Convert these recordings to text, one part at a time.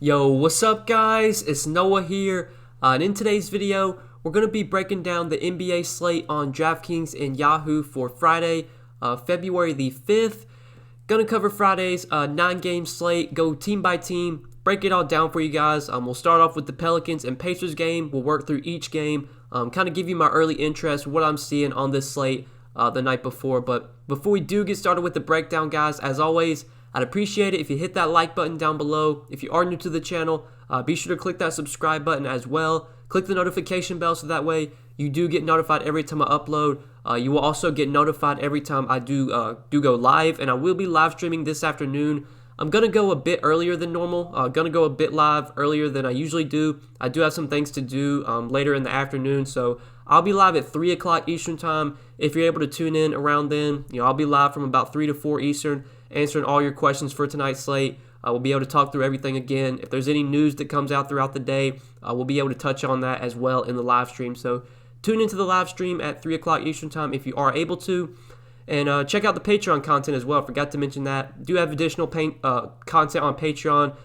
Yo, what's up guys? It's Noah here, and in today's video, we're going to be breaking down the NBA slate on Draftkings and Yahoo for Friday, February the 5th. Going to cover Friday's 9-game slate, go team by team, break it all down for you guys. We'll start off with the Pelicans and Pacers game. We'll work through each game, kind of give you my early interest, what I'm seeing on this slate the night before. But before we do get started with the breakdown, guys, as always, I'd appreciate it if you hit that like button down below. If you are new to the channel, be sure to click that subscribe button as well. Click the notification bell so that way you do get notified every time I upload. You will also get notified every time I do go live, and I will be live streaming this afternoon. I'm going to go a bit earlier than normal. Going to go a bit live earlier than I usually do. I do have some things to do later in the afternoon, so I'll be live at 3 o'clock Eastern time. If you're able to tune in around then, I'll be live from about 3 to 4 Eastern, answering all your questions for tonight's slate. We'll be able to talk through everything again. If there's any news that comes out throughout the day, we'll be able to touch on that as well in the live stream. So tune into the live stream at 3 o'clock Eastern time if you are able to. And check out the Patreon content as well. Forgot to mention that. Do have additional content on Patreon.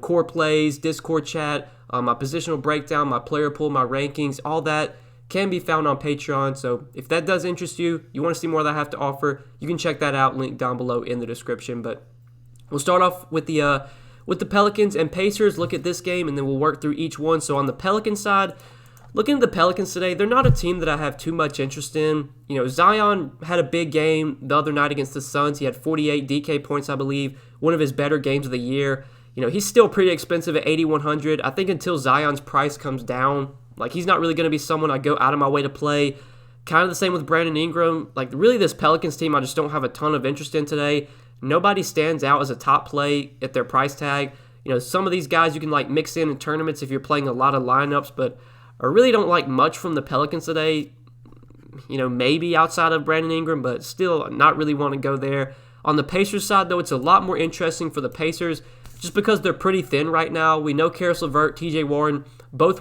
Core plays, Discord chat, my positional breakdown, my player pool, my rankings, all that can be found on Patreon. So if that does interest you, you want to see more that I have to offer, you can check that out, link down below in the description. But we'll start off with the Pelicans and Pacers. Look at this game, and then we'll work through each one. So on the Pelicans side, looking at the Pelicans today, they're not a team that I have too much interest in. Zion had a big game the other night against the Suns. He had 48 DK points, I believe, one of his better games of the year. He's still pretty expensive at $8,100. I think until Zion's price comes down, he's not really going to be someone I go out of my way to play. Kind of the same with Brandon Ingram. Really, this Pelicans team, I just don't have a ton of interest in today. Nobody stands out as a top play at their price tag. Some of these guys you can mix in tournaments if you're playing a lot of lineups, but I really don't like much from the Pelicans today. Maybe outside of Brandon Ingram, but still not really want to go there. On the Pacers side, though, it's a lot more interesting for the Pacers just because they're pretty thin right now. We know Karis LeVert, TJ Warren, both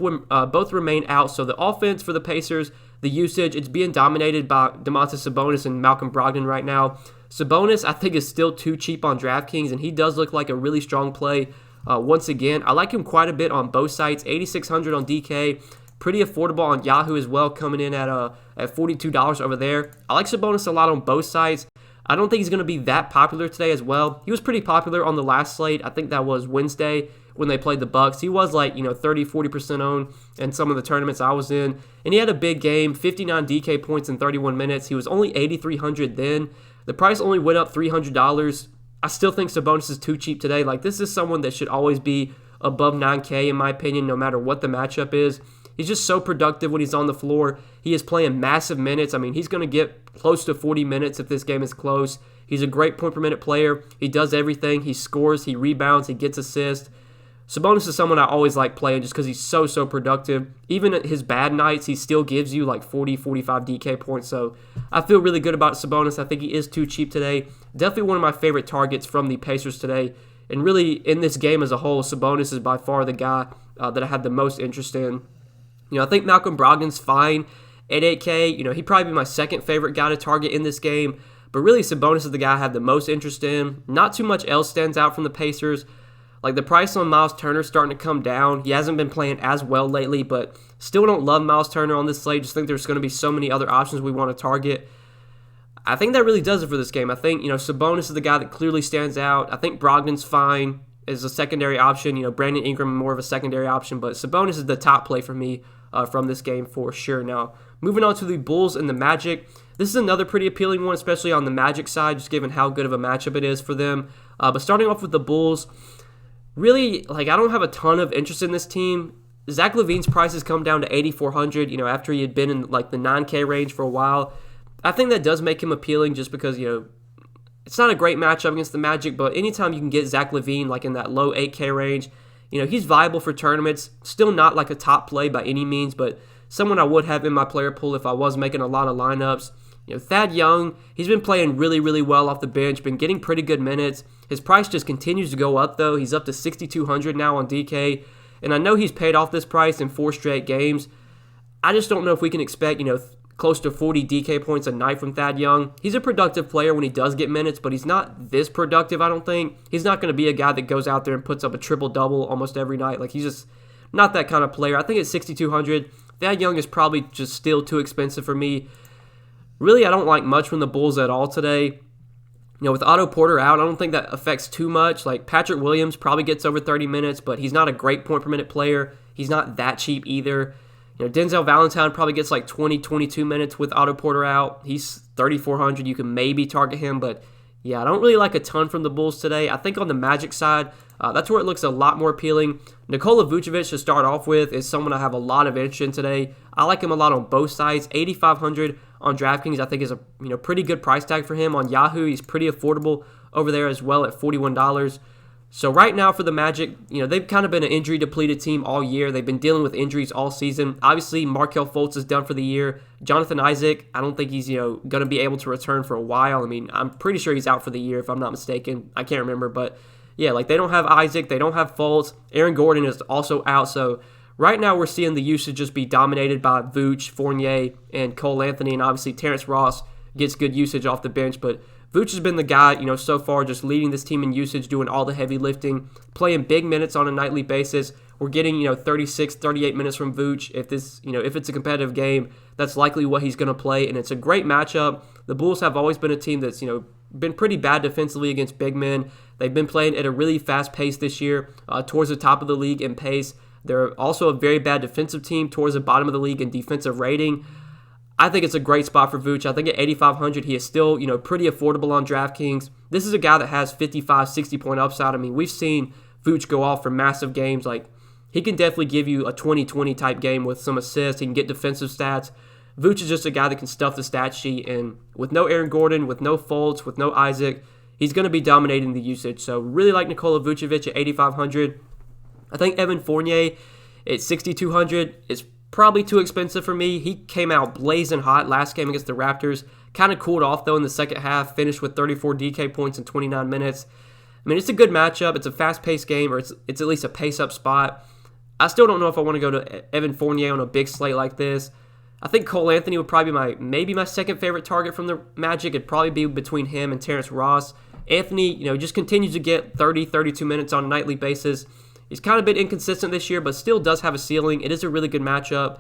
remain out. So the offense for the Pacers, the usage, it's being dominated by Domantas Sabonis and Malcolm Brogdon right now. Sabonis, I think, is still too cheap on DraftKings, and he does look like a really strong play. Once again, I like him quite a bit on both sites. $8,600 on DK. Pretty affordable on Yahoo as well, coming in at $42 over there. I like Sabonis a lot on both sides. I don't think he's going to be that popular today as well. He was pretty popular on the last slate. I think that was Wednesday when they played the Bucks. He was 30-40% owned in some of the tournaments I was in. And he had a big game, 59 DK points in 31 minutes. He was only $8,300 then. The price only went up $300. I still think Sabonis is too cheap today. This is someone that should always be above 9K in my opinion, no matter what the matchup is. He's just so productive when he's on the floor. He is playing massive minutes. He's going to get close to 40 minutes if this game is close. He's a great point per minute player. He does everything. He scores, he rebounds, he gets assists. Sabonis is someone I always like playing just because he's so productive. Even at his bad nights, he still gives you 40, 45 DK points. So I feel really good about Sabonis. I think he is too cheap today. Definitely one of my favorite targets from the Pacers today. And really, in this game as a whole, Sabonis is by far the guy that I had the most interest in. I think Malcolm Brogdon's fine at 8K. He'd probably be my second favorite guy to target in this game. But really, Sabonis is the guy I have the most interest in. Not too much else stands out from the Pacers. The price on Miles Turner's starting to come down. He hasn't been playing as well lately, but still don't love Miles Turner on this slate. Just think there's going to be so many other options we want to target. I think that really does it for this game. I think, Sabonis is the guy that clearly stands out. I think Brogdon's fine as a secondary option. Brandon Ingram more of a secondary option, but Sabonis is the top play for me from this game for sure. Now, moving on to the Bulls and the Magic. This is another pretty appealing one, especially on the Magic side, just given how good of a matchup it is for them. But starting off with the Bulls, really, I don't have a ton of interest in this team. Zach LaVine's price has come down to $8,400, after he had been in the 9K range for a while. I think that does make him appealing just because, it's not a great matchup against the Magic, but anytime you can get Zach LaVine in that low 8K range, he's viable for tournaments. Still not a top play by any means, but someone I would have in my player pool if I was making a lot of lineups. Thad Young, he's been playing really well off the bench, been getting pretty good minutes. His price just continues to go up, though. He's up to $6,200 now on DK, and I know he's paid off this price in 4 straight games. I just don't know if we can expect, close to 40 DK points a night from Thad Young. He's a productive player when he does get minutes, but he's not this productive, I don't think. He's not going to be a guy that goes out there and puts up a triple-double almost every night. Like, he's just not that kind of player. I think at 6,200, Thad Young is probably just still too expensive for me. Really, I don't like much from the Bulls at all today. With Otto Porter out, I don't think that affects too much. Like, Patrick Williams probably gets over 30 minutes, but he's not a great point-per-minute player. He's not that cheap either. Denzel Valentine probably gets like 20, 22 minutes with Otto Porter out. He's 3,400. You can maybe target him, but yeah, I don't really like a ton from the Bulls today. I think on the Magic side, that's where it looks a lot more appealing. Nikola Vucevic, to start off with, is someone I have a lot of interest in today. I like him a lot on both sides. 8,500 on DraftKings, I think, is a pretty good price tag for him. On Yahoo, he's pretty affordable over there as well at $41. So right now for the Magic, they've kind of been an injury-depleted team all year. They've been dealing with injuries all season. Obviously, Markelle Fultz is done for the year. Jonathan Isaac, I don't think he's going to be able to return for a while. I mean, I'm pretty sure he's out for the year if I'm not mistaken. I can't remember, but yeah, like they don't have Isaac, they don't have Fultz. Aaron Gordon is also out. So right now we're seeing the usage just be dominated by Vooch, Fournier, and Cole Anthony, and obviously Terrence Ross gets good usage off the bench, but Vooch has been the guy, so far just leading this team in usage, doing all the heavy lifting, playing big minutes on a nightly basis. We're getting, 36, 38 minutes from Vooch. If it's a competitive game, that's likely what he's going to play, and it's a great matchup. The Bulls have always been a team that's, been pretty bad defensively against big men. They've been playing at a really fast pace this year, towards the top of the league in pace. They're also a very bad defensive team towards the bottom of the league in defensive rating. I think it's a great spot for Vooch. I think at 8,500, he is still, pretty affordable on DraftKings. This is a guy that has 55, 60-point upside. I mean, we've seen Vooch go off for massive games. Like, he can definitely give you a 20-20 type game with some assists. He can get defensive stats. Vooch is just a guy that can stuff the stat sheet, and with no Aaron Gordon, with no Fultz, with no Isaac, he's going to be dominating the usage. So really like Nikola Vucevic at 8,500. I think Evan Fournier at 6,200 is probably too expensive for me. He came out blazing hot last game against the Raptors. Kind of cooled off, though, in the second half. Finished with 34 DK points in 29 minutes. I mean, it's a good matchup. It's a fast-paced game, or it's at least a pace-up spot. I still don't know if I want to go to Evan Fournier on a big slate like this. I think Cole Anthony would probably be maybe my second favorite target from the Magic. It'd probably be between him and Terrence Ross. Anthony, just continues to get 30, 32 minutes on a nightly basis. He's kind of been inconsistent this year, but still does have a ceiling. It is a really good matchup.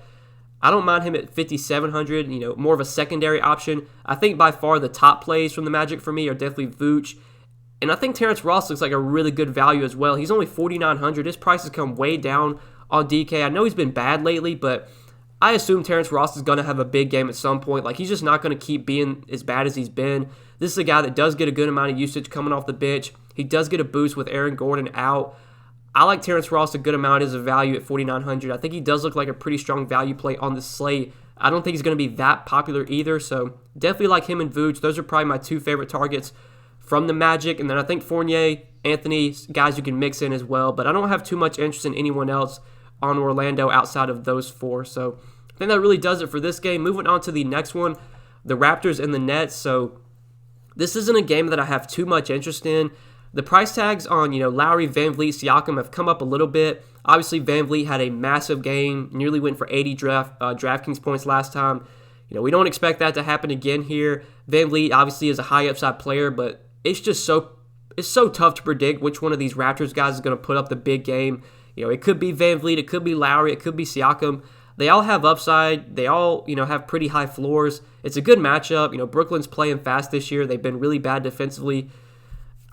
I don't mind him at 5,700, more of a secondary option. I think by far the top plays from the Magic for me are definitely Vooch. And I think Terrence Ross looks like a really good value as well. He's only 4,900. His price has come way down on DK. I know he's been bad lately, but I assume Terrence Ross is going to have a big game at some point. Like, he's just not going to keep being as bad as he's been. This is a guy that does get a good amount of usage coming off the bench. He does get a boost with Aaron Gordon out. I like Terrence Ross a good amount as a value at 4,900. I think he does look like a pretty strong value play on the slate. I don't think he's going to be that popular either, so definitely like him and Vooch. Those are probably my two favorite targets from the Magic. And then I think Fournier, Anthony, guys you can mix in as well. But I don't have too much interest in anyone else on Orlando outside of those four. So I think that really does it for this game. Moving on to the next one, the Raptors and the Nets. So this isn't a game that I have too much interest in. The price tags on, Lowry, Van Vliet, Siakam have come up a little bit. Obviously, Van Vliet had a massive game, nearly went for 80 DraftKings points last time. We don't expect that to happen again here. Van Vliet obviously is a high upside player, but it's so tough to predict which one of these Raptors guys is going to put up the big game. It could be Van Vliet, it could be Lowry, it could be Siakam. They all have upside. They all, have pretty high floors. It's a good matchup. Brooklyn's playing fast this year. They've been really bad defensively.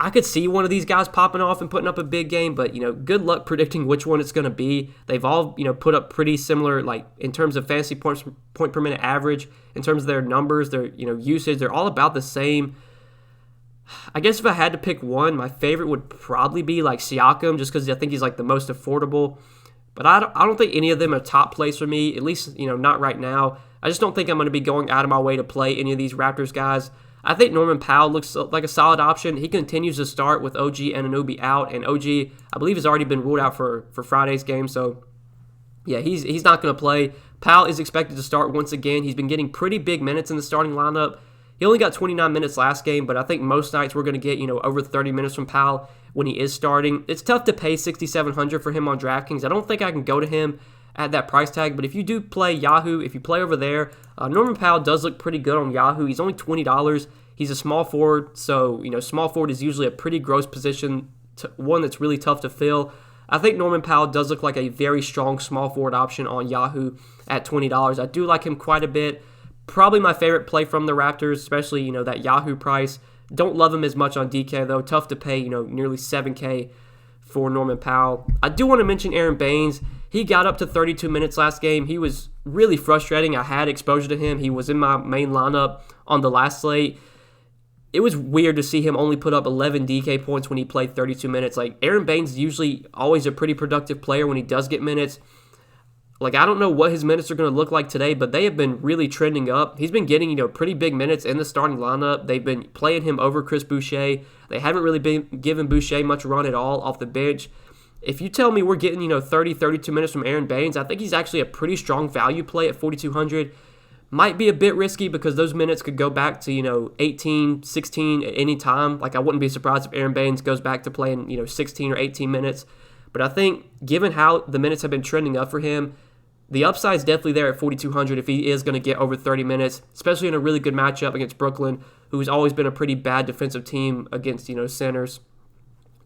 I could see one of these guys popping off and putting up a big game, but, good luck predicting which one it's going to be. They've all, put up pretty similar, like, in terms of fantasy point per minute average, in terms of their numbers, their, usage, they're all about the same. I guess if I had to pick one, my favorite would probably be, like, Siakam, just because I think he's, like, the most affordable. But I don't think any of them are top plays for me, at least, not right now. I just don't think I'm going to be going out of my way to play any of these Raptors guys. I think Norman Powell looks like a solid option. He continues to start with OG Anunoby out, and OG, I believe, has already been ruled out for Friday's game. So, yeah, he's not going to play. Powell is expected to start once again. He's been getting pretty big minutes in the starting lineup. He only got 29 minutes last game, but I think most nights we're going to get, over 30 minutes from Powell when he is starting. It's tough to pay $6,700 for him on DraftKings. I don't think I can go to him at that price tag. But if you do play Yahoo, if you play over there, Norman Powell does look pretty good on Yahoo. He's only $20. He's a small forward, so small forward is usually a pretty gross position, one that's really tough to fill. I think Norman Powell does look like a very strong small forward option on Yahoo at $20. I do like him quite a bit. Probably my favorite play from the Raptors, especially that Yahoo price. Don't love him as much on DK though. Tough to pay nearly $7K for Norman Powell. I do want to mention Aaron Baines. He got up to 32 minutes last game. He was really frustrating. I had exposure to him. He was in my main lineup on the last slate. It was weird to see him only put up 11 DK points when he played 32 minutes. Like, Aaron Baines is usually always a pretty productive player when he does get minutes. Like, I don't know what his minutes are going to look like today, but they have been really trending up. He's been getting, pretty big minutes in the starting lineup. They've been playing him over Chris Boucher. They haven't really been giving Boucher much run at all off the bench. If you tell me we're getting, 30, 32 minutes from Aaron Baines, I think he's actually a pretty strong value play at 4,200. Might be a bit risky because those minutes could go back to, 18, 16 at any time. Like, I wouldn't be surprised if Aaron Baines goes back to playing, 16 or 18 minutes. But I think given how the minutes have been trending up for him, the upside is definitely there at 4,200 if he is going to get over 30 minutes, especially in a really good matchup against Brooklyn, who's always been a pretty bad defensive team against, centers.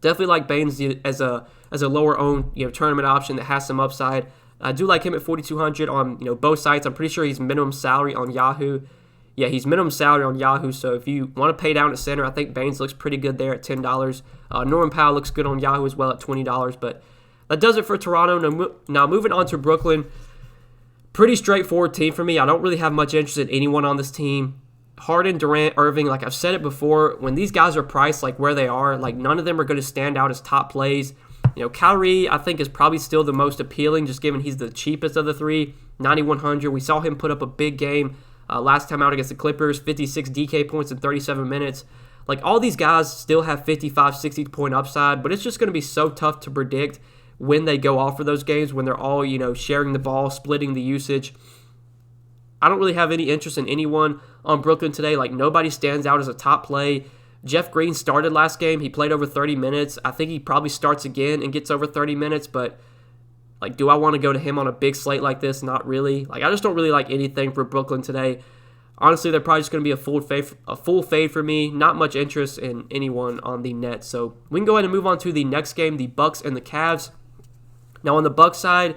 Definitely like Baines as a lower owned, tournament option that has some upside. I do like him at 4,200 on, both sites. I'm pretty sure he's minimum salary on Yahoo. Yeah, he's minimum salary on Yahoo, so if you want to pay down at center, I think Baines looks pretty good there at $10. Norman Powell looks good on Yahoo as well at $20, but that does it for Toronto. Now moving on to Brooklyn, pretty straightforward team for me. I don't really have much interest in anyone on this team. Harden, Durant, Irving, like I've said it before, when these guys are priced like where they are, like none of them are going to stand out as top plays. Kyrie, I think, is probably still the most appealing, just given he's the cheapest of the three, 9,100. We saw him put up a big game last time out against the Clippers, 56 DK points in 37 minutes. Like, all these guys still have 55, 60-point upside, but it's just going to be so tough to predict when they go off for those games, when they're all, sharing the ball, splitting the usage. I don't really have any interest in anyone on Brooklyn today. Like, nobody stands out as a top play. Jeff Green started last game. He played over 30 minutes. I think he probably starts again and gets over 30 minutes, but like, do I want to go to him on a big slate like this? Not really. Like, I just don't really like anything for Brooklyn today. Honestly, they're probably just going to be a full fade for me. Not much interest in anyone on the Nets. So we can go ahead and move on to the next game, the Bucks and the Cavs. Now, on the Bucks side,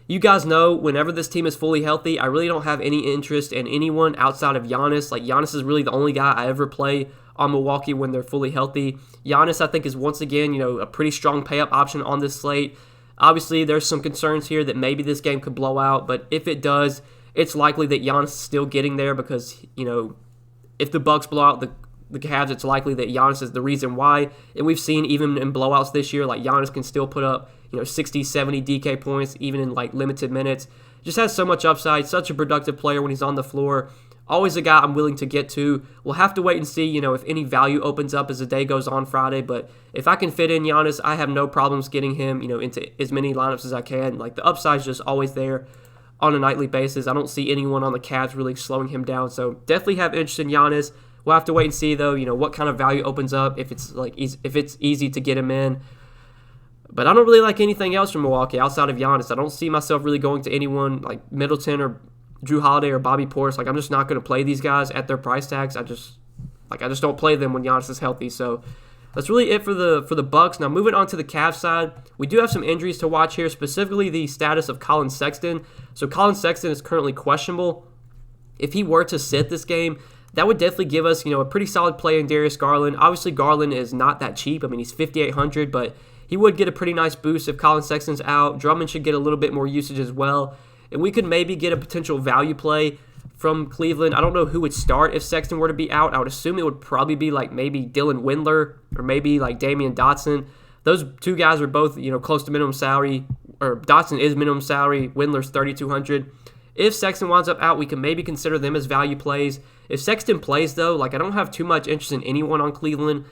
you guys know whenever this team is fully healthy, I really don't have any interest in anyone outside of Giannis. Like, Giannis is really the only guy I ever play on Milwaukee when they're fully healthy. Giannis, I think, is once again, a pretty strong pay-up option on this slate. Obviously, there's some concerns here that maybe this game could blow out, but if it does, it's likely that Giannis is still getting there because, if the Bucks blow out the Cavs, it's likely that Giannis is the reason why. And we've seen even in blowouts this year, like, Giannis can still put up, 60, 70 DK points, even in, like, limited minutes. Just has so much upside, such a productive player when he's on the floor. Always a guy I'm willing to get to. We'll have to wait and see, if any value opens up as the day goes on Friday. But if I can fit in Giannis, I have no problems getting him, into as many lineups as I can. Like, the upside's just always there on a nightly basis. I don't see anyone on the Cavs really slowing him down. So definitely have interest in Giannis. We'll have to wait and see, though, what kind of value opens up, if it's easy to get him in. But I don't really like anything else from Milwaukee outside of Giannis. I don't see myself really going to anyone like Middleton or Drew Holiday or Bobby Portis. Like, I'm just not going to play these guys at their price tags. I just don't play them when Giannis is healthy. So that's really it for the Bucks. Now, moving on to the Cavs side, we do have some injuries to watch here, specifically the status of Colin Sexton. So Colin Sexton is currently questionable. If he were to sit this game, that would definitely give us, a pretty solid play in Darius Garland. Obviously, Garland is not that cheap. I mean, he's 5,800, but he would get a pretty nice boost if Colin Sexton's out. Drummond should get a little bit more usage as well. And we could maybe get a potential value play from Cleveland. I don't know who would start if Sexton were to be out. I would assume it would probably be like maybe Dylan Windler or maybe like Damian Dotson. Those two guys are both, close to minimum salary, or Dotson is minimum salary. Windler's 3,200. If Sexton winds up out, we can maybe consider them as value plays. If Sexton plays, though, like, I don't have too much interest in anyone on Cleveland.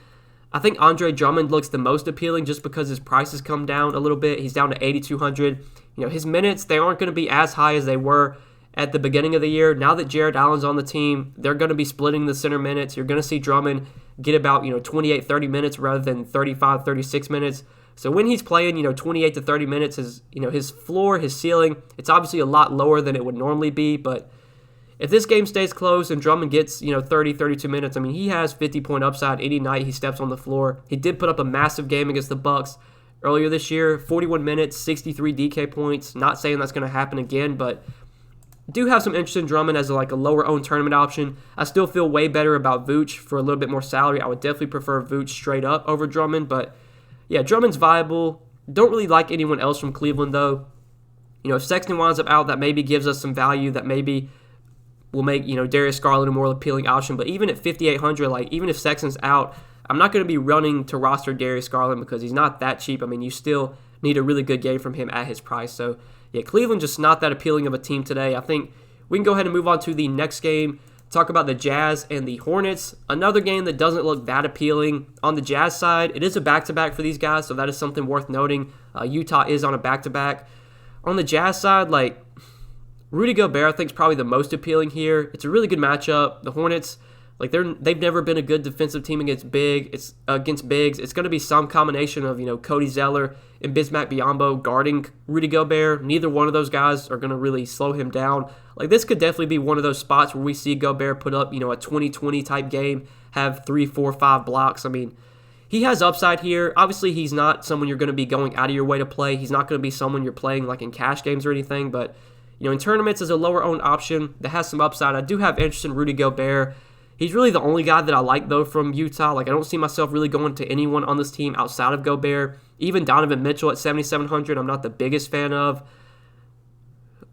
I think Andre Drummond looks the most appealing just because his price has come down a little bit. He's down to 8,200. His minutes, they aren't going to be as high as they were at the beginning of the year. Now that Jared Allen's on the team, they're going to be splitting the center minutes. You're going to see Drummond get about, 28, 30 minutes rather than 35, 36 minutes. So when he's playing, 28 to 30 minutes, his floor, his ceiling, it's obviously a lot lower than it would normally be. But if this game stays close and Drummond gets, 30, 32 minutes, I mean, he has 50-point upside any night he steps on the floor. He did put up a massive game against the Bucks earlier this year, 41 minutes, 63 DK points. Not saying that's going to happen again, but do have some interest in Drummond as a lower-owned tournament option. I still feel way better about Vooch for a little bit more salary. I would definitely prefer Vooch straight up over Drummond, but yeah, Drummond's viable. Don't really like anyone else from Cleveland, though. If Sexton winds up out, that maybe gives us some value, that maybe will make, Darius Garland a more appealing option. But even at 5,800, even if Sexton's out, I'm not going to be running to roster Darius Garland because he's not that cheap. I mean, you still need a really good game from him at his price. So, yeah, Cleveland just not that appealing of a team today. I think we can go ahead and move on to the next game, talk about the Jazz and the Hornets. Another game that doesn't look that appealing. On the Jazz side, it is a back-to-back for these guys, so that is something worth noting. Utah is on a back-to-back. On the Jazz side, Rudy Gobert I think is probably the most appealing here. It's a really good matchup. The Hornets, they've never been a good defensive team against bigs. It's going to be some combination of, Cody Zeller and Bismack Biyombo guarding Rudy Gobert. Neither one of those guys are going to really slow him down. This could definitely be one of those spots where we see Gobert put up, a 20-20 type game, have 3, 4, 5 blocks. I mean, he has upside here. Obviously, he's not someone you're going to be going out of your way to play. He's not going to be someone you're playing in cash games or anything, but in tournaments as a lower-owned option that has some upside. I do have interest in Rudy Gobert. He's really the only guy that I like, though, from Utah. I don't see myself really going to anyone on this team outside of Gobert. Even Donovan Mitchell at 7,700, I'm not the biggest fan of.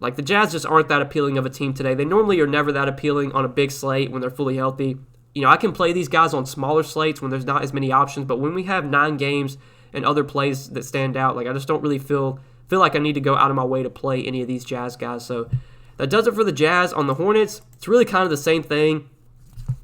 The Jazz just aren't that appealing of a team today. They normally are never that appealing on a big slate when they're fully healthy. I can play these guys on smaller slates when there's not as many options, but when we have 9 games and other plays that stand out, I just don't really feel like I need to go out of my way to play any of these Jazz guys. So that does it for the Jazz. On the Hornets, it's really kind of the same thing.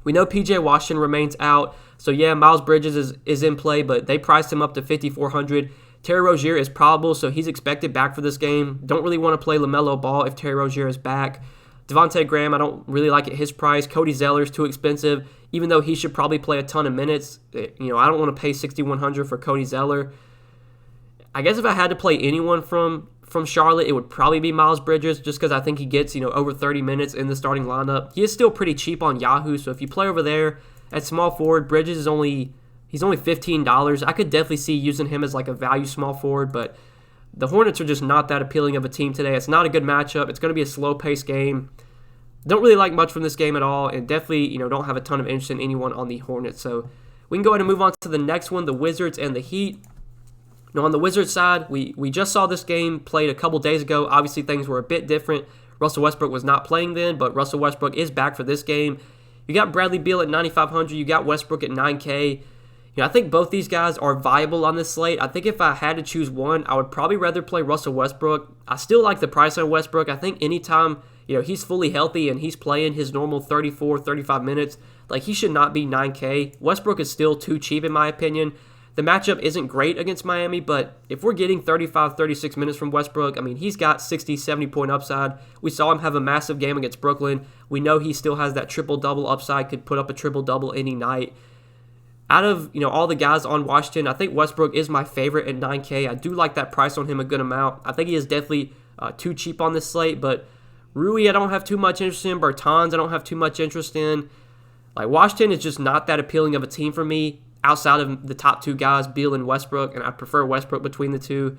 We know P.J. Washington remains out. So, yeah, Miles Bridges is in play, but they priced him up to 5,400. Terry Rozier is probable, so he's expected back for this game. Don't really want to play LaMelo Ball if Terry Rozier is back. Devontae Graham, I don't really like at his price. Cody Zeller is too expensive, even though he should probably play a ton of minutes. I don't want to pay 6,100 for Cody Zeller. I guess if I had to play anyone from Charlotte, it would probably be Miles Bridges, just because I think he gets, over 30 minutes in the starting lineup. He is still pretty cheap on Yahoo, so if you play over there at small forward, Bridges is only $15. I could definitely see using him as a value small forward, but the Hornets are just not that appealing of a team today. It's not a good matchup. It's going to be a slow-paced game. Don't really like much from this game at all, and definitely, don't have a ton of interest in anyone on the Hornets. So we can go ahead and move on to the next one, the Wizards and the Heat. Now, on the Wizards side, we just saw this game played a couple days ago. Obviously, things were a bit different. Russell Westbrook was not playing then, but Russell Westbrook is back for this game. You got Bradley Beal at 9,500. You got Westbrook at 9K. I think both these guys are viable on this slate. I think if I had to choose one, I would probably rather play Russell Westbrook. I still like the price on Westbrook. I think anytime he's fully healthy and he's playing his normal 34, 35 minutes, he should not be 9K. Westbrook is still too cheap in my opinion. The matchup isn't great against Miami, but if we're getting 35, 36 minutes from Westbrook, I mean, he's got 60, 70-point upside. We saw him have a massive game against Brooklyn. We know he still has that triple-double upside, could put up a triple-double any night. Out of all the guys on Washington, I think Westbrook is my favorite at 9K. I do like that price on him a good amount. I think he is definitely too cheap on this slate, but Rui I don't have too much interest in. Bertans I don't have too much interest in. Washington is just not that appealing of a team for me outside of the top 2 guys, Beal and Westbrook, and I prefer Westbrook between the two.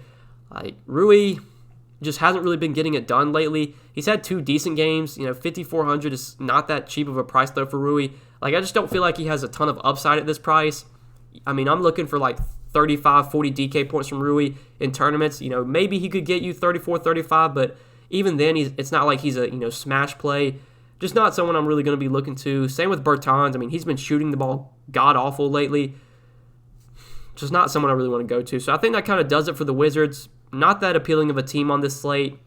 Rui just hasn't really been getting it done lately. He's had 2 decent games. 5,400 is not that cheap of a price, though, for Rui. I just don't feel like he has a ton of upside at this price. I mean, I'm looking for 35, 40 DK points from Rui in tournaments. Maybe he could get you 34, 35, but even then, it's not like he's a, smash play. Just not someone I'm really going to be looking to. Same with Bertans. I mean, he's been shooting the ball god-awful lately. Just not someone I really want to go to. So I think that kind of does it for the Wizards. Not that appealing of a team on this slate.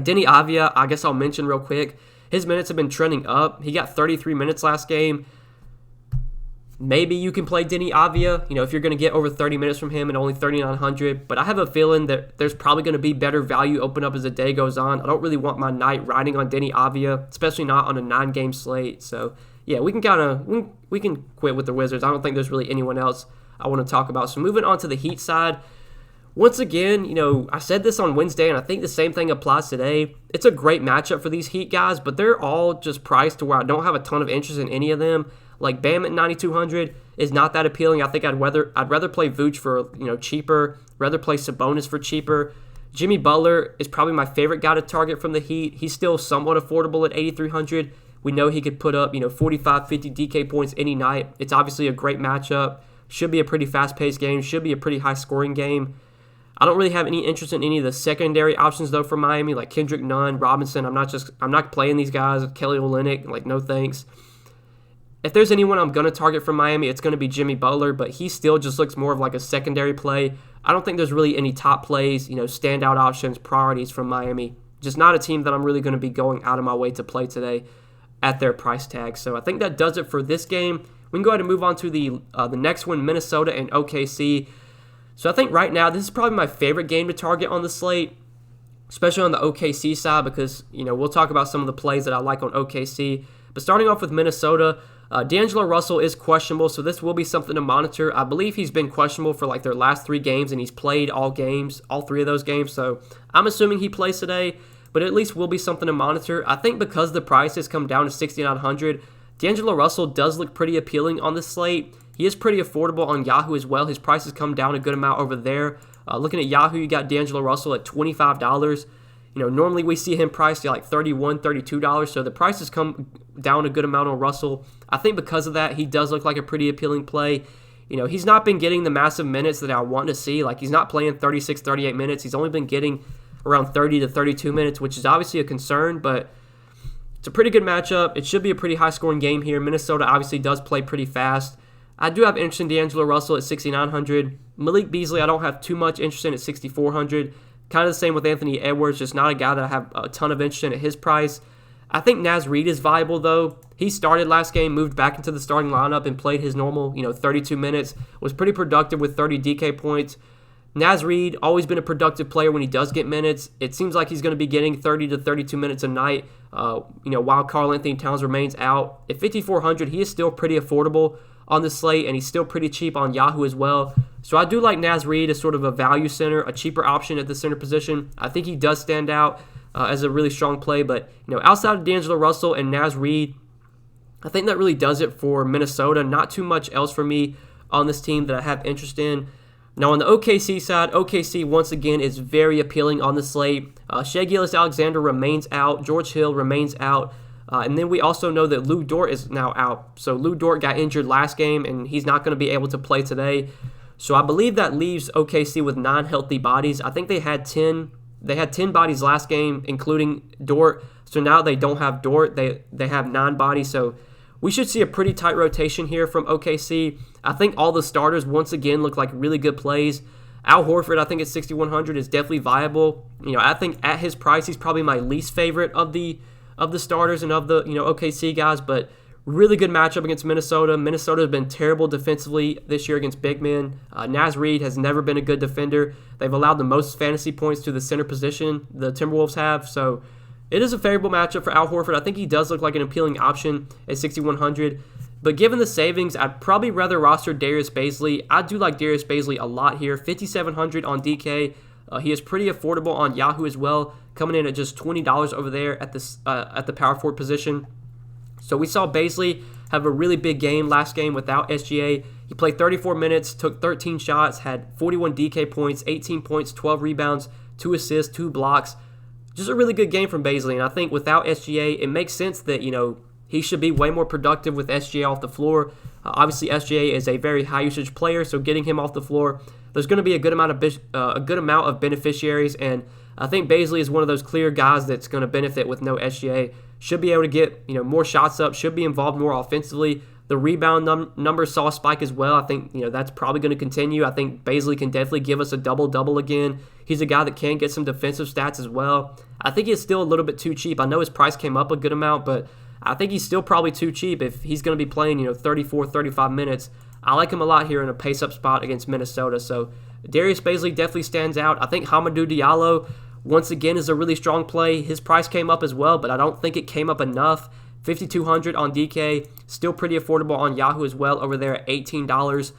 Denny Avia, I guess I'll mention real quick. His minutes have been trending up. He got 33 minutes last game. Maybe you can play Denny Avia, if you're going to get over 30 minutes from him and only 3,900. But I have a feeling that there's probably going to be better value open up as the day goes on. I don't really want my night riding on Denny Avia, especially not on a 9-game slate. So, yeah, we can quit with the Wizards. I don't think there's really anyone else I want to talk about. So moving on to the Heat side, Once again, I said this on Wednesday, and I think the same thing applies today. It's a great matchup for these Heat guys, but they're all just priced to where I don't have a ton of interest in any of them. Like Bam at 9,200 is not that appealing. I think I'd rather play Vooch for cheaper, rather play Sabonis for cheaper. Jimmy Butler is probably my favorite guy to target from the Heat. He's still somewhat affordable at 8,300. We know he could put up 45, 50 DK points any night. It's obviously a great matchup. Should be a pretty fast-paced game. Should be a pretty high-scoring game. I don't really have any interest in any of the secondary options though for Miami, like Kendrick Nunn, Robinson. I'm not playing these guys. Kelly Olynyk, no thanks. If there's anyone I'm going to target from Miami, it's going to be Jimmy Butler, but he still just looks more of like a secondary play. I don't think there's really any top plays, standout options, priorities from Miami. Just not a team that I'm really going to be going out of my way to play today at their price tag. So I think that does it for this game. We can go ahead and move on to the next one, Minnesota and OKC. So I think right now, this is probably my favorite game to target on the slate, especially on the OKC side because, we'll talk about some of the plays that I like on OKC. But starting off with Minnesota, D'Angelo Russell is questionable, so this will be something to monitor. I believe he's been questionable for their last 3 games, and he's played all 3 of those games. So I'm assuming he plays today, but at least will be something to monitor. I think because the price has come down to $6,900, D'Angelo Russell does look pretty appealing on this slate. He is pretty affordable on Yahoo as well. His price has come down a good amount over there. Looking at Yahoo, you got D'Angelo Russell at $25. Normally we see him priced at $31, $32, so the price has come down a good amount on Russell. I think because of that, he does look like a pretty appealing play. He's not been getting the massive minutes that I want to see. He's not playing 36, 38 minutes. He's only been getting around 30 to 32 minutes, which is obviously a concern, but it's a pretty good matchup. It should be a pretty high-scoring game here. Minnesota obviously does play pretty fast. I do have interest in D'Angelo Russell at 6,900. Malik Beasley, I don't have too much interest in at 6,400. Kind of the same with Anthony Edwards, just not a guy that I have a ton of interest in at his price. I think Naz Reid is viable, though. He started last game, moved back into the starting lineup, and played his normal, 32 minutes. Was pretty productive with 30 DK points. Naz Reid, always been a productive player when he does get minutes. It seems like he's going to be getting 30 to 32 minutes a night, while Karl-Anthony Towns remains out. At 5,400, he is still pretty affordable on the slate, and he's still pretty cheap on Yahoo as well. So I do like Naz Reid as sort of a value center, a cheaper option at the center position. I think he does stand out as a really strong play, but outside of D'Angelo Russell and Naz Reid, I think that really does it for Minnesota. Not too much else for me on this team that I have interest in. Now on the OKC side, OKC once again is very appealing on the slate. Shai Gilgeous-Alexander remains out. George Hill remains out. And then we also know that Lou Dort is now out. So Lou Dort got injured last game, and he's not going to be able to play today. So I believe that leaves OKC with 9 healthy bodies. I think they had 10 bodies last game, including Dort. So now they don't have Dort. They have 9 bodies. So we should see a pretty tight rotation here from OKC. I think all the starters, once again, look like really good plays. Al Horford, I think at 6,100 is definitely viable. I think at his price, he's probably my least favorite of the starters and of the OKC guys, but really good matchup against Minnesota. Minnesota has been terrible defensively this year against big men. Naz Reid has never been a good defender. They've allowed the most fantasy points to the center position, the Timberwolves have, so it is a favorable matchup for Al Horford. I think he does look like an appealing option at 6,100, but given the savings, I'd probably rather roster Darius Bazley. I do like Darius Bazley a lot here, 5,700 on DK. He is pretty affordable on Yahoo as well, coming in at just $20 over there at the power forward position. So we saw Bazley have a really big game last game without SGA. He played 34 minutes, took 13 shots, had 41 DK points, 18 points, 12 rebounds, 2 assists, 2 blocks. Just a really good game from Bazley. And I think without SGA, it makes sense that, he should be way more productive with SGA off the floor. Obviously, SGA is a very high usage player, so getting him off the floor, there's going to be a good amount of beneficiaries, and I think Bazley is one of those clear guys that's going to benefit with no SGA. Should be able to get more shots up, should be involved more offensively. The rebound numbers saw a spike as well. I think that's probably going to continue. I think Bazley can definitely give us a double-double again. He's a guy that can get some defensive stats as well. I think he's still a little bit too cheap. I know his price came up a good amount, but I think he's still probably too cheap if he's going to be playing 34, 35 minutes. I like him a lot here in a pace-up spot against Minnesota. So Darius Bazley definitely stands out. I think Hamidou Diallo, once again, is a really strong play. His price came up as well, but I don't think it came up enough. 5,200 on DK, still pretty affordable on Yahoo as well over there at $18.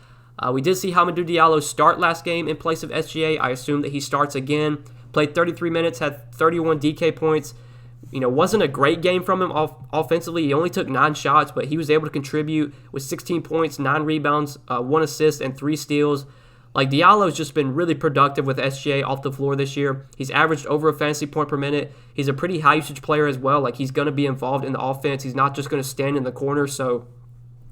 We did see Hamidou Diallo start last game in place of SGA. I assume that he starts again. Played 33 minutes, had 31 DK points. Wasn't a great game from him offensively. He only took 9 shots, but he was able to contribute with 16 points, 9 rebounds, 1 assist, and 3 steals. Like, Diallo's just been really productive with SGA off the floor this year. He's averaged over a fantasy point per minute. He's a pretty high usage player as well. Like, he's going to be involved in the offense. He's not just going to stand in the corner. So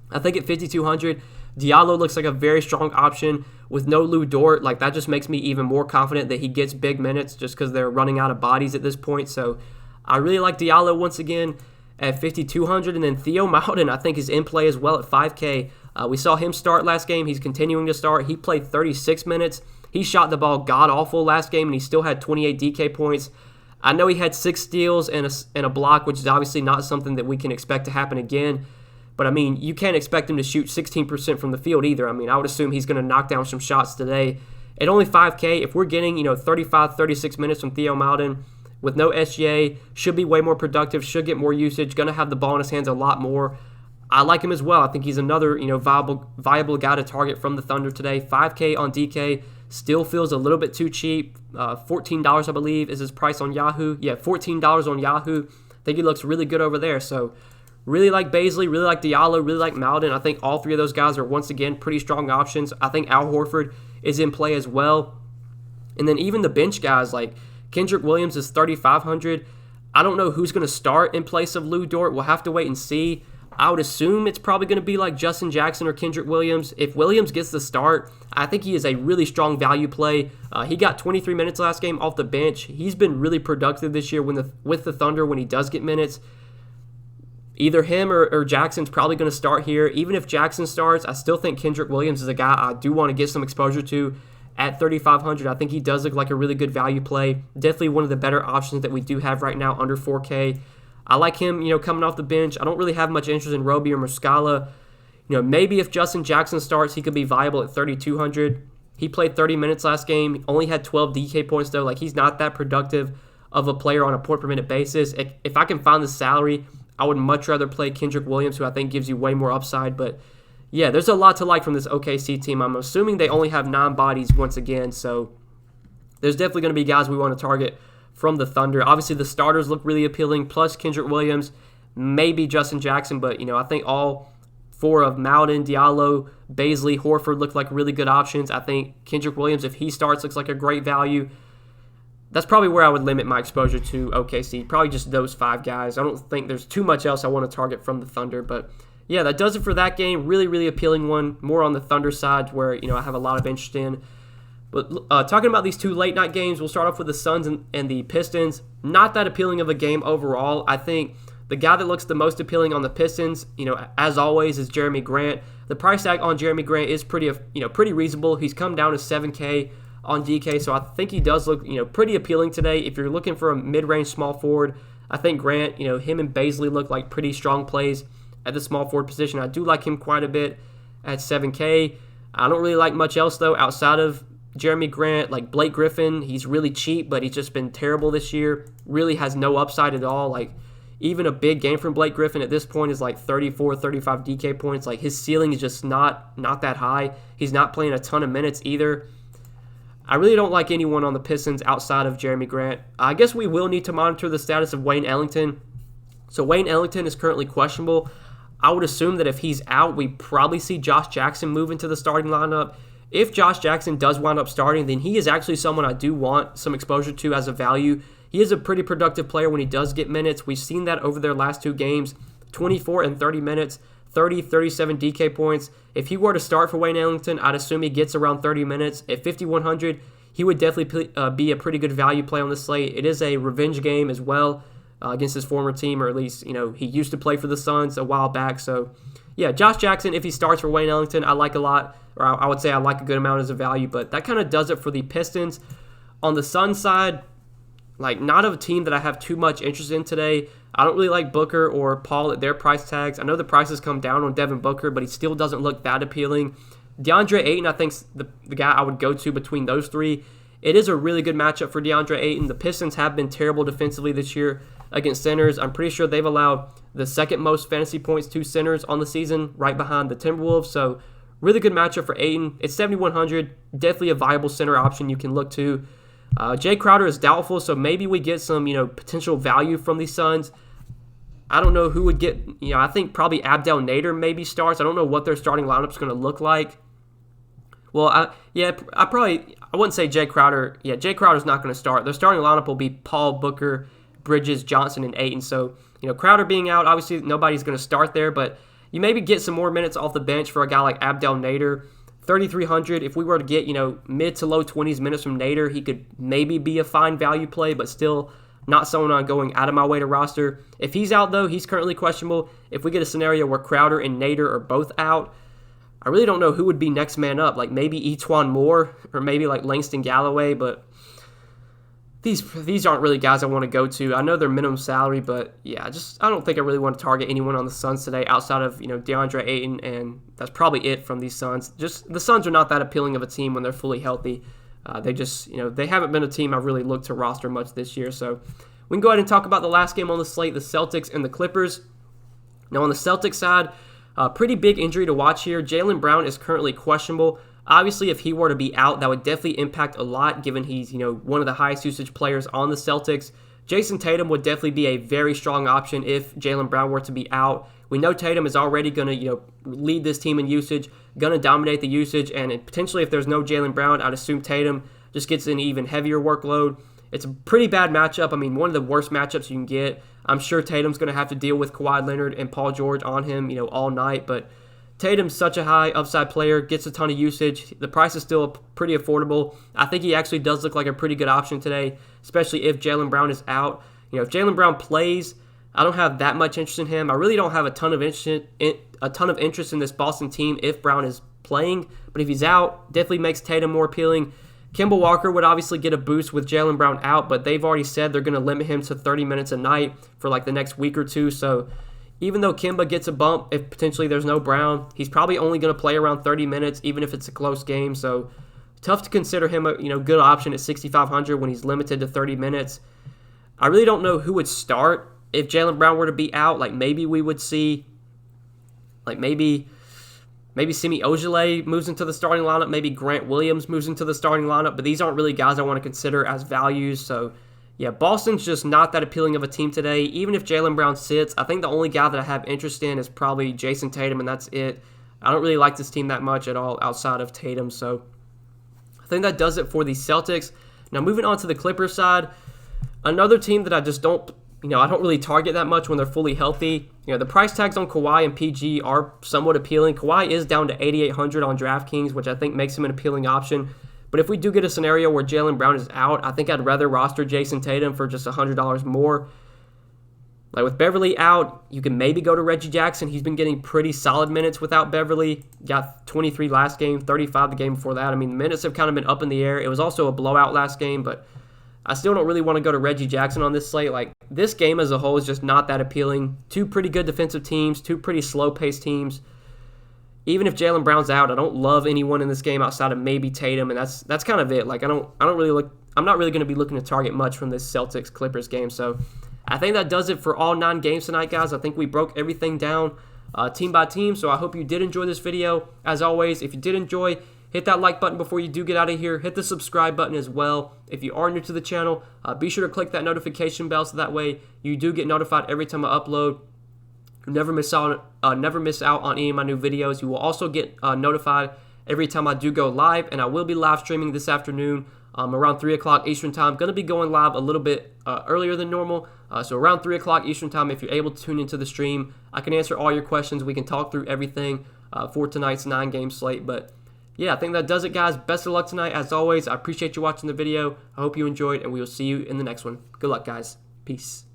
I think at 5,200, Diallo looks like a very strong option with no Lou Dort. Like, that just makes me even more confident that he gets big minutes just because they're running out of bodies at this point. So I really like Diallo once again at 5,200. And then Theo Maledon, I think, is in play as well at 5K. We saw him start last game. He's continuing to start. He played 36 minutes. He shot the ball god-awful last game, and he still had 28 DK points. I know he had 6 steals and a block, which is obviously not something that we can expect to happen again. But, I mean, you can't expect him to shoot 16% from the field either. I mean, I would assume he's going to knock down some shots today. At only 5K, if we're getting, 35, 36 minutes from Theo Maledon with no SGA, should be way more productive, should get more usage, going to have the ball in his hands a lot more. I like him as well. I think he's another, viable guy to target from the Thunder today. 5K on DK still feels a little bit too cheap. $14, I believe, is his price on Yahoo. Yeah, $14 on Yahoo. I think he looks really good over there. So really like Bazley, really like Diallo, really like Maledon. I think all 3 of those guys are, once again, pretty strong options. I think Al Horford is in play as well. And then even the bench guys, like Kendrick Williams is 3,500. I don't know who's going to start in place of Lou Dort. We'll have to wait and see. I would assume it's probably going to be like Justin Jackson or Kendrick Williams. If Williams gets the start, I think he is a really strong value play. He got 23 minutes last game off the bench. He's been really productive this year with the Thunder when he does get minutes. Either him or Jackson's probably going to start here. Even if Jackson starts, I still think Kendrick Williams is a guy I do want to get some exposure to at 3,500. I think he does look like a really good value play. Definitely one of the better options that we do have right now under 4K. I like him, coming off the bench. I don't really have much interest in Roby or Muscala. Maybe if Justin Jackson starts, he could be viable at 3,200. He played 30 minutes last game. Only had 12 DK points, though. Like, he's not that productive of a player on a point-per-minute basis. If I can find the salary, I would much rather play Kendrick Williams, who I think gives you way more upside. But, yeah, there's a lot to like from this OKC team. I'm assuming they only have 9 bodies once again, so there's definitely going to be guys we want to target from the Thunder. Obviously, the starters look really appealing, plus Kendrick Williams, maybe Justin Jackson, but, I think all 4 of Maledon, Diallo, Bazley, Horford look like really good options. I think Kendrick Williams, if he starts, looks like a great value. That's probably where I would limit my exposure to OKC, probably just those 5 guys. I don't think there's too much else I want to target from the Thunder, but yeah, that does it for that game. Really, really appealing one, more on the Thunder side where, I have a lot of interest in. But talking about these 2 late-night games, we'll start off with the Suns and the Pistons. Not that appealing of a game overall. I think the guy that looks the most appealing on the Pistons, as always, is Jeremy Grant. The price tag on Jeremy Grant is pretty reasonable. He's come down to 7K on DK, so I think he does look, pretty appealing today. If you're looking for a mid-range small forward, I think Grant, him and Bazley look like pretty strong plays at the small forward position. I do like him quite a bit at 7K. I don't really like much else, though, outside of Jeremy Grant. Like Blake Griffin, he's really cheap, but he's just been terrible this year. Really has no upside at all. Like, even a big game from Blake Griffin at this point is like 34, 35 DK points. Like, his ceiling is just not that high. He's not playing a ton of minutes either. I really don't like anyone on the Pistons outside of Jeremy Grant. I guess we will need to monitor the status of Wayne Ellington. So Wayne Ellington is currently questionable. I would assume that if he's out, we probably see Josh Jackson move into the starting lineup. If Josh Jackson does wind up starting, then he is actually someone I do want some exposure to as a value. He is a pretty productive player when he does get minutes. We've seen that over their last 2 games, 24 and 30 minutes, 30, 37 DK points. If he were to start for Wayne Ellington, I'd assume he gets around 30 minutes. At 5,100, he would definitely be a pretty good value play on the slate. It is a revenge game as well against his former team, or at least, he used to play for the Suns a while back. So, yeah, Josh Jackson, if he starts for Wayne Ellington, I like a lot. Or I would say I like a good amount as a value, but that kind of does it for the Pistons. On the Suns side, like, not a team that I have too much interest in today. I don't really like Booker or Paul at their price tags. I know the prices come down on Devin Booker, but he still doesn't look that appealing. DeAndre Ayton, I think, is the guy I would go to between those 3. It is a really good matchup for DeAndre Ayton. The Pistons have been terrible defensively this year against centers. I'm pretty sure they've allowed the 2nd most fantasy points to centers on the season, right behind the Timberwolves. So, really good matchup for Ayton. It's 7,100, definitely a viable center option you can look to. Jay Crowder is doubtful, so maybe we get some, potential value from these Suns. I don't know who would get, I think probably Abdel Nader maybe starts. I don't know what their starting lineup's going to look like. Well, I wouldn't say Jay Crowder. Yeah, Jay Crowder's not going to start. Their starting lineup will be Paul, Booker, Bridges, Johnson, and Ayton. So, Crowder being out, obviously nobody's going to start there, but you maybe get some more minutes off the bench for a guy like Abdel Nader. 3,300, if we were to get, mid to low 20s minutes from Nader, he could maybe be a fine value play, but still not someone I'm going out of my way to roster. If he's out, though, he's currently questionable. If we get a scenario where Crowder and Nader are both out, I really don't know who would be next man up. Like maybe E'Twaun Moore or maybe like Langston Galloway, but these aren't really guys I want to go to. I know they're minimum salary, but yeah, I don't think I really want to target anyone on the Suns today outside of, DeAndre Ayton, and that's probably it from these Suns. Just the Suns are not that appealing of a team when they're fully healthy. They haven't been a team I've really looked to roster much this year. So we can go ahead and talk about the last game on the slate, the Celtics and the Clippers. Now on the Celtics side, pretty big injury to watch here. Jaylen Brown is currently questionable. Obviously, if he were to be out, that would definitely impact a lot, given he's, one of the highest usage players on the Celtics. Jason Tatum would definitely be a very strong option if Jaylen Brown were to be out. We know Tatum is already going to, lead this team in usage, going to dominate the usage, and potentially if there's no Jaylen Brown, I'd assume Tatum just gets an even heavier workload. It's a pretty bad matchup. I mean, one of the worst matchups you can get. I'm sure Tatum's going to have to deal with Kawhi Leonard and Paul George on him, all night, but Tatum's such a high upside player, gets a ton of usage. The price is still pretty affordable. I think he actually does look like a pretty good option today, especially if Jaylen Brown is out. If Jaylen Brown plays, I don't have that much interest in him. I really don't have a ton of interest in this Boston team if Brown is playing. But if he's out, definitely makes Tatum more appealing. Kemba Walker would obviously get a boost with Jaylen Brown out, but they've already said they're going to limit him to 30 minutes a night for like the next week or two. So even though Kemba gets a bump, if potentially there's no Brown, he's probably only going to play around 30 minutes, even if it's a close game. So tough to consider him a good option at 6,500 when he's limited to 30 minutes. I really don't know who would start if Jaylen Brown were to be out. Like maybe we would see, maybe Semi Ojeleye moves into the starting lineup. Maybe Grant Williams moves into the starting lineup. But these aren't really guys I want to consider as values. So yeah, Boston's just not that appealing of a team today. Even if Jaylen Brown sits, I think the only guy that I have interest in is probably Jason Tatum, and that's it. I don't really like this team that much at all outside of Tatum. So I think that does it for the Celtics. Now moving on to the Clippers side, another team that I just don't really target that much when they're fully healthy. The price tags on Kawhi and PG are somewhat appealing. Kawhi is down to 8,800 on Draftkings, which I think makes him an appealing option. But if we do get a scenario where Jaylen Brown is out, I think I'd rather roster Jason Tatum for just $100 more. Like with Beverly out, you can maybe go to Reggie Jackson. He's been getting pretty solid minutes without Beverly. Got 23 last game, 35 the game before that. I mean, the minutes have kind of been up in the air. It was also a blowout last game, but I still don't really want to go to Reggie Jackson on this slate. Like, this game as a whole is just not that appealing. Two pretty good defensive teams, two pretty slow-paced teams. Even if Jaylen Brown's out, I don't love anyone in this game outside of maybe Tatum, and that's kind of it. Like, I'm not really going to be looking to target much from this Celtics Clippers game. So I think that does it for all 9 games tonight, guys. I think we broke everything down team by team. So I hope you did enjoy this video. As always, if you did enjoy, hit that like button before you do get out of here. Hit the subscribe button as well. If you are new to the channel, be sure to click that notification bell so that way you do get notified every time I upload. Never miss out on any of my new videos. You will also get notified every time I do go live, and I will be live streaming this afternoon around 3 o'clock Eastern Time. Going to be going live a little bit earlier than normal, so around 3 o'clock Eastern Time. If you're able to tune into the stream, I can answer all your questions. We can talk through everything for tonight's 9-game slate. But yeah, I think that does it, guys. Best of luck tonight. As always, I appreciate you watching the video. I hope you enjoyed, and we will see you in the next one. Good luck, guys. Peace.